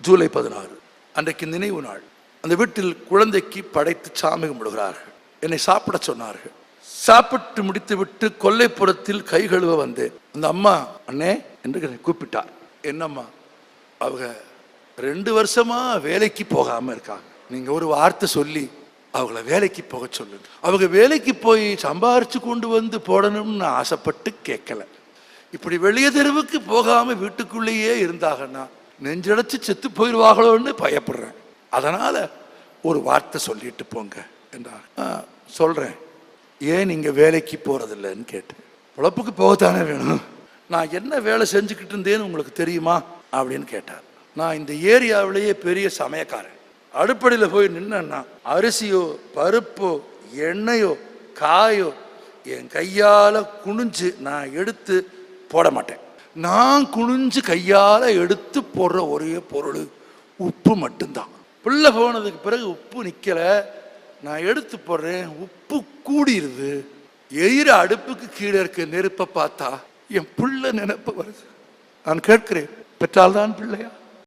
ஜூலை 16 அன்றைக்கு நினைவு நாள். அந்த வீட்டில் குழந்தைக்கு படைத்து சாமி கும்பிடுகிறார்கள். என்னை சாப்பிட சொன்னார்கள். சாப்பிட்டு முடித்து விட்டு கொல்லைப்புறத்தில் கை கழுவ வந்தேன். அந்த அம்மா அண்ணே என்று கூப்பிட்டார். என்னம்மா? அவங்க 2 வருஷமா வேலைக்கு போகாம இருக்காங்க. நீங்க ஒரு வார்த்தை சொல்லி அவங்கள வேலைக்கு போக சொல்லுங்க. அவங்க வேலைக்கு போய் சம்பாரிச்சு கொண்டு வந்து போடணும்னு ஆசைப்பட்டு கேட்கல. இப்படி வெளிய தெருவுக்கு போகாம வீட்டுக்குள்ளேயே இருந்தாங்கன்னா நெஞ்சடைச்சு செத்து போயிடுவாங்களோன்னு பயப்படுறேன். அதனால ஒரு வார்த்தை சொல்லிட்டு போங்க என்றார். சொல்றேன். ஏன் நீங்க வேலைக்கு போறதில்லைன்னு கேட்டேன். பொழப்புக்கு போகத்தானே வேணும். நான் என்ன வேலை செஞ்சுக்கிட்டு இருந்தேன்னு உங்களுக்கு தெரியுமா அப்படின்னு கேட்டார். நான் இந்த ஏரியாவிலேயே பெரிய சமயக்காரன். அடுப்படியில் போய் நின்னா அரிசியோ பருப்போ எண்ணெயோ காயோ என் கையால குனிஞ்சு நான் எடுத்து போட மாட்டேன். நான் குனிஞ்சு கையால எடுத்து போடுற ஒரே பொருள் உப்பு மட்டும்தான். பிள்ளை போனதுக்கு பிறகு உப்பு நிக்கல, நான் எடுத்து போடுறேன், உப்பு கூடிருது. எயிற அடுப்புக்கு கீழே இருக்க நெருப்பை பார்த்தா என் பிள்ளை நினைப்பு வருது. நான் கேட்கிறேன், பெற்றால்தான் பிள்ளையா?